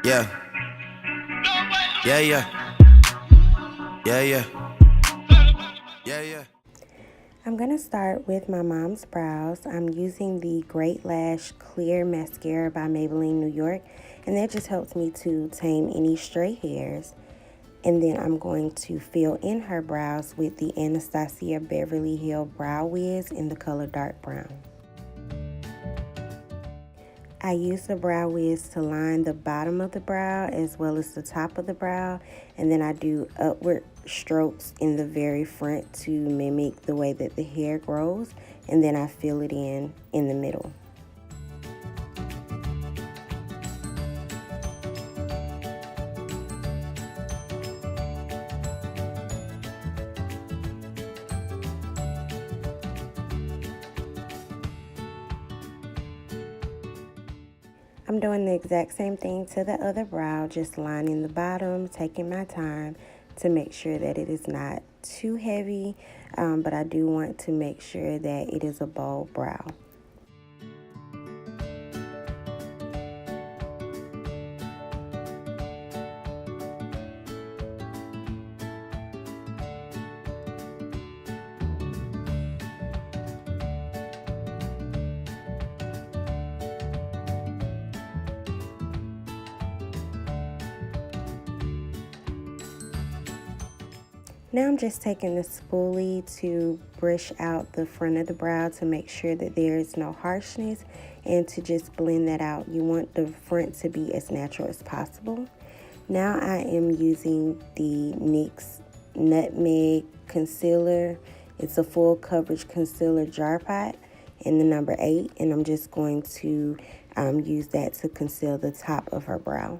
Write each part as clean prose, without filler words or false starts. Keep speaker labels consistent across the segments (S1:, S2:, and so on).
S1: Yeah. Yeah, yeah. Yeah, yeah. Yeah, yeah.
S2: I'm going to start with my mom's brows. I'm using the Great Lash Clear Mascara by Maybelline New York, and that just helps me to tame any stray hairs. And then I'm going to fill in her brows with the Anastasia Beverly Hill Brow Wiz in the color dark brown. I use the brow wiz to line the bottom of the brow as well as the top of the brow, and then I do upward strokes in the very front to mimic the way that the hair grows, and then I fill it in the middle. I'm doing the exact same thing to the other brow, just lining the bottom, taking my time to make sure that it is not too heavy, but I do want to make sure that it is a bold brow. Now I'm just taking the spoolie to brush out the front of the brow to make sure that there is no harshness and to just blend that out. You want the front to be as natural as possible. Now I am using the NYX Nutmeg Concealer. It's a full coverage concealer jar pot in the number 8, and I'm just going to use that to conceal the top of her brow.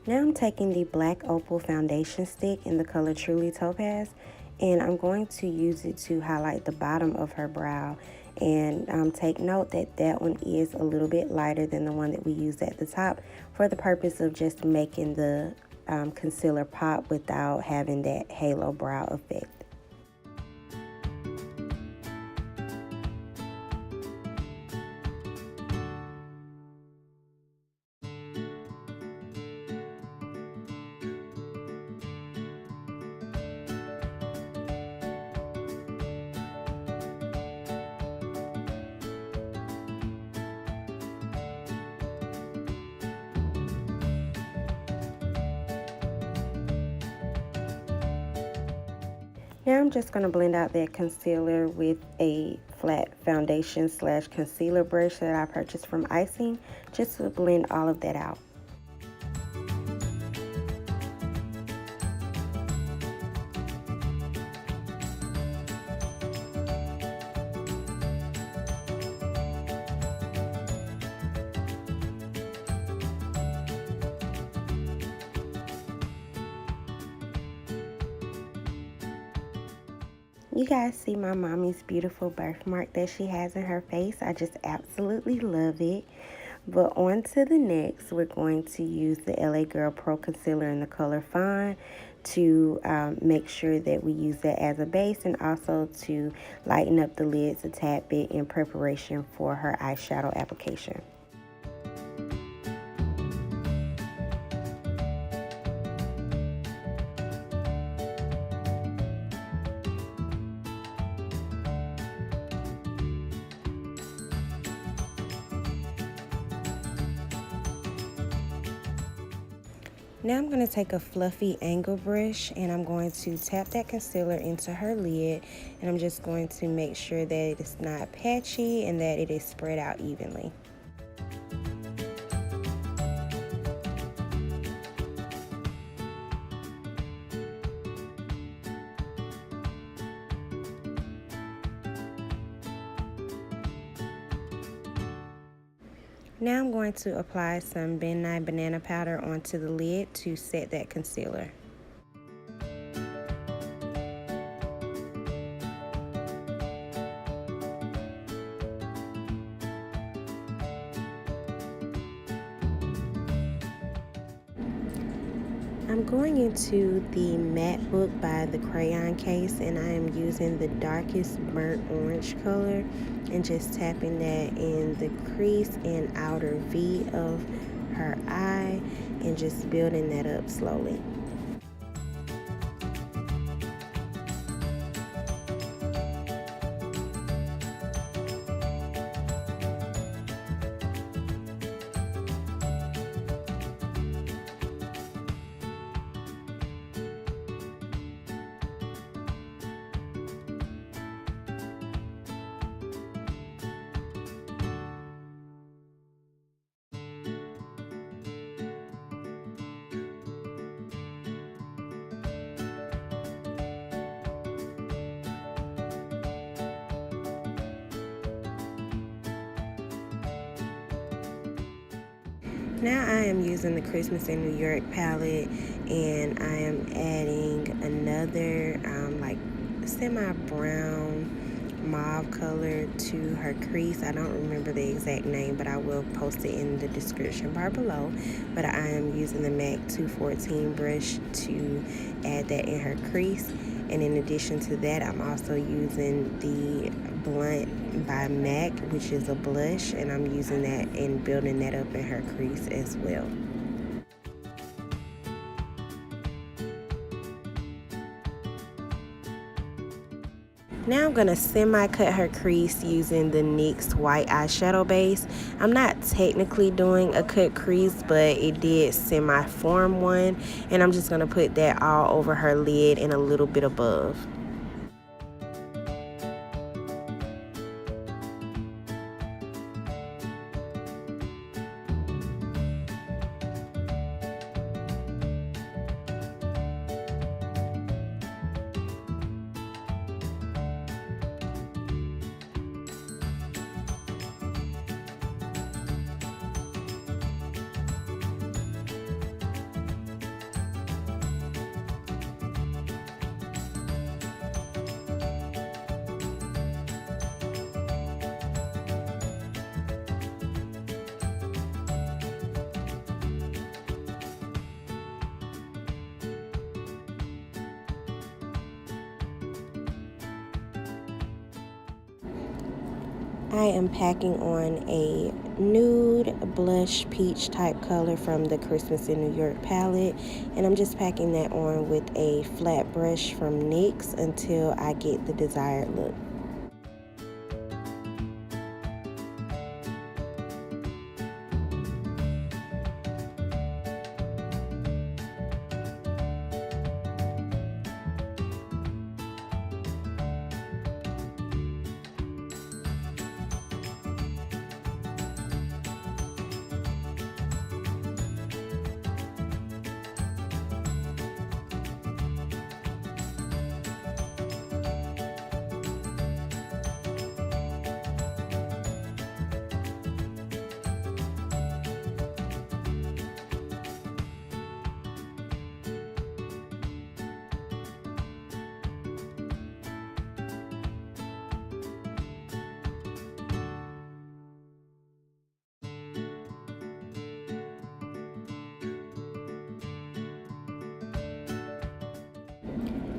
S2: Now I'm taking the Black Opal foundation stick in the color Truly Topaz, and I'm going to use it to highlight the bottom of her brow. And take note that that one is a little bit lighter than the one that we used at the top for the purpose of just making the concealer pop without having that halo brow effect. Now I'm just going to blend out that concealer with a flat foundation slash concealer brush that I purchased from Icing, just to blend all of that out. You guys see my mommy's beautiful birthmark that she has in her face. I just absolutely love it. But on to the next, we're going to use the LA Girl Pro Concealer in the color Fawn to make sure that we use that as a base, and also to lighten up the lids a tad bit in preparation for her eyeshadow application. Now I'm going to take a fluffy angle brush and I'm going to tap that concealer into her lid, and I'm just going to make sure that it is not patchy and that it is spread out evenly. Now I'm going to apply some Ben Nye banana powder onto the lid to set that concealer. I'm going into the matte book by the crayon case, and I am using the darkest burnt orange color and just tapping that in the crease and outer V of her eye and just building that up slowly. Now I am using the Christmas in New York palette, and I am adding another like semi-brown mauve color to her crease. I don't remember the exact name, but I will post it in the description bar below. But I am using the MAC 214 brush to add that in her crease. And in addition to that, I'm also using the Blunt by MAC, which is a blush, and I'm using that and building that up in her crease as well. Now I'm going to semi-cut her crease using the NYX white eyeshadow base. I'm not technically doing a cut crease, but it did semi-form one. And I'm just going to put that all over her lid and a little bit above. I am packing on a nude blush peach type color from the Christmas in New York palette, and I'm just packing that on with a flat brush from NYX until I get the desired look.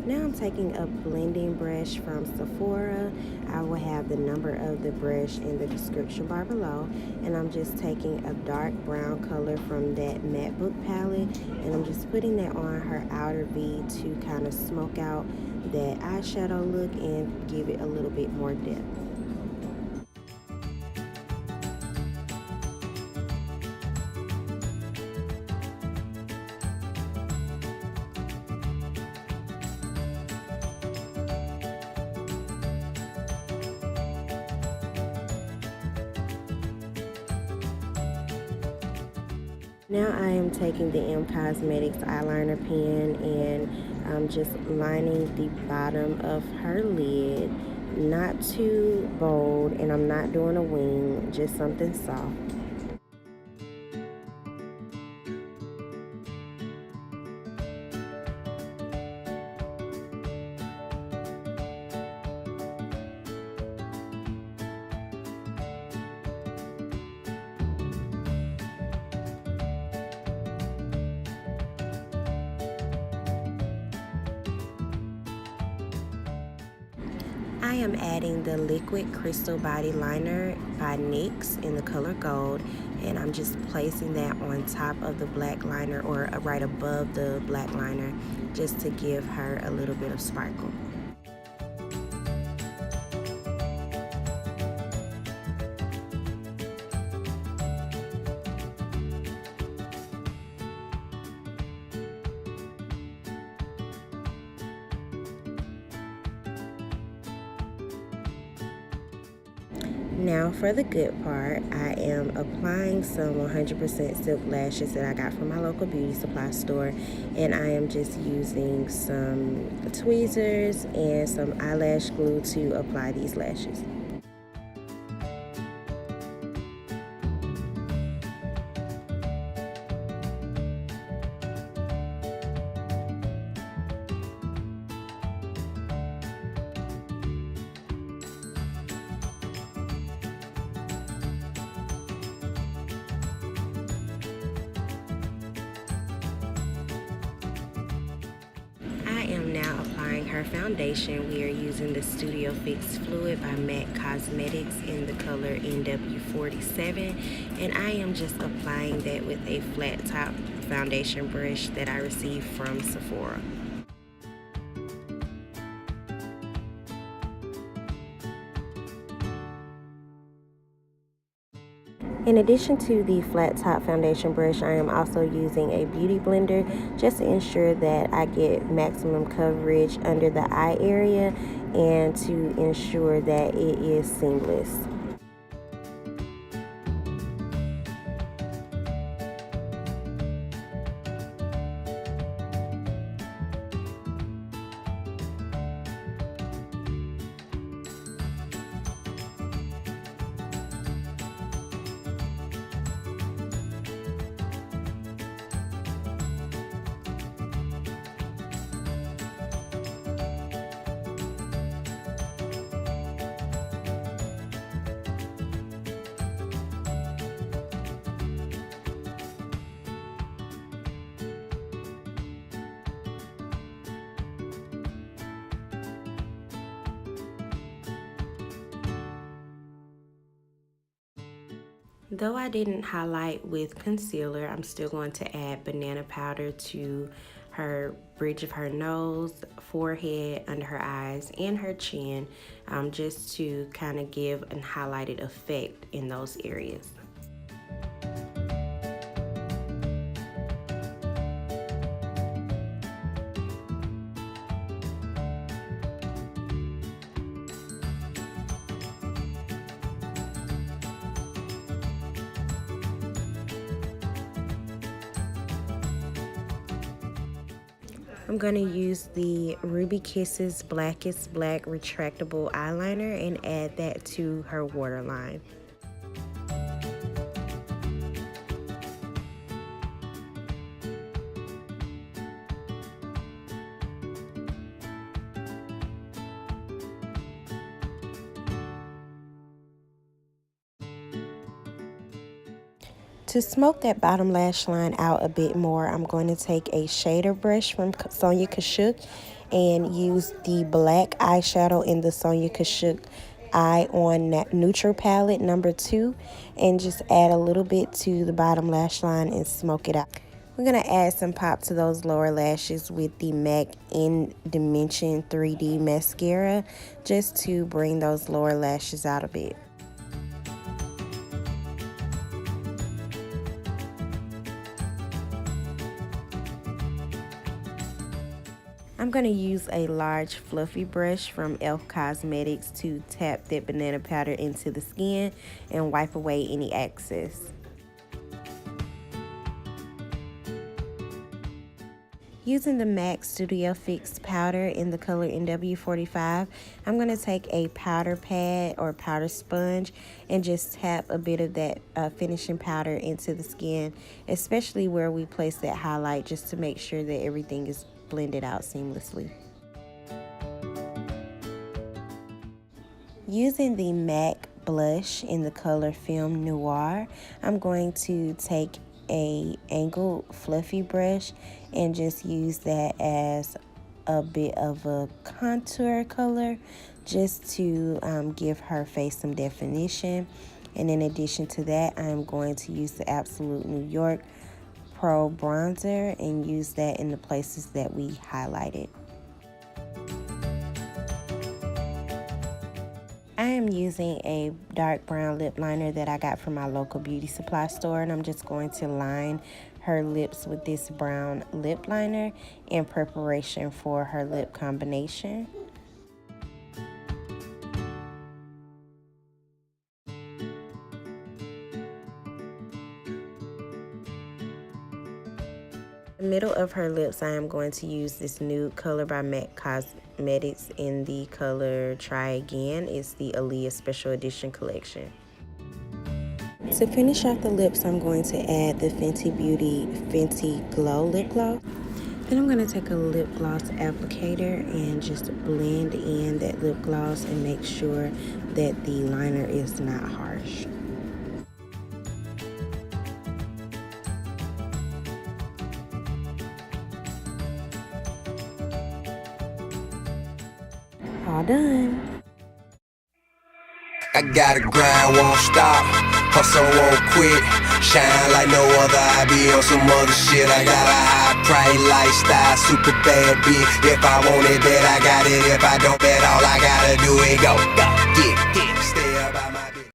S2: Now I'm taking a blending brush from Sephora. I will have the number of the brush in the description bar below. And I'm just taking a dark brown color from that matte book palette, and I'm just putting that on her outer V to kind of smoke out that eyeshadow look and give it a little bit more depth. Now I am taking the M Cosmetics eyeliner pen and I'm just lining the bottom of her lid. Not too bold, and I'm not doing a wing, just something soft. I am adding the Liquid Crystal Body Liner by NYX in the color Gold, and I'm just placing that on top of the black liner, or right above the black liner, just to give her a little bit of sparkle. Now for the good part, I am applying some 100% silk lashes that I got from my local beauty supply store, and I am just using some tweezers and some eyelash glue to apply these lashes. I am now applying her foundation. We are using the Studio Fix Fluid by MAC Cosmetics in the color NW47, and I am just applying that with a flat top foundation brush that I received from Sephora. In addition to the flat top foundation brush, I am also using a beauty blender just to ensure that I get maximum coverage under the eye area and to ensure that it is seamless. Though I didn't highlight with concealer, I'm still going to add banana powder to her bridge of her nose, forehead, under her eyes, and her chin, just to kind of give a highlighted effect in those areas. I'm going to use the Ruby Kisses Blackest Black retractable eyeliner and add that to her waterline. To smoke that bottom lash line out a bit more, I'm going to take a shader brush from Sonia Kashuk and use the black eyeshadow in the Sonia Kashuk Eye on Neutral palette number 2 and just add a little bit to the bottom lash line and smoke it out. We're going to add some pop to those lower lashes with the MAC In Dimension 3D mascara just to bring those lower lashes out a bit. I'm going to use a large fluffy brush from e.l.f. Cosmetics to tap that banana powder into the skin and wipe away any excess. Using the MAC Studio Fix powder in the color NW45, I'm going to take a powder pad or powder sponge and just tap a bit of that finishing powder into the skin, especially where we place that highlight, just to make sure that everything is blended out seamlessly. Using the MAC blush in the color Film Noir, I'm going to take a angled fluffy brush and just use that as a bit of a contour color just to give her face some definition. And in addition to that, I'm going to use the Absolute New York Pro Bronzer and use that in the places that we highlighted. I am using a dark brown lip liner that I got from my local beauty supply store, and I'm just going to line her lips with this brown lip liner in preparation for her lip combination. In the middle of her lips, I am going to use this nude color by MAC Cosmetics in the color Try Again. It's the Aaliyah Special Edition collection. To finish off the lips, I'm going to add the Fenty Beauty Fenty Glow Lip Gloss. Then I'm going to take a lip gloss applicator and just blend in that lip gloss and make sure that the liner is not harsh. All done.
S3: I gotta grind, won't stop, hustle won't quit, shine like no other, I be on some other shit. I got a high price lifestyle, super bad bitch. If I want it, bet I got it. If I don't, bet all I gotta do is go.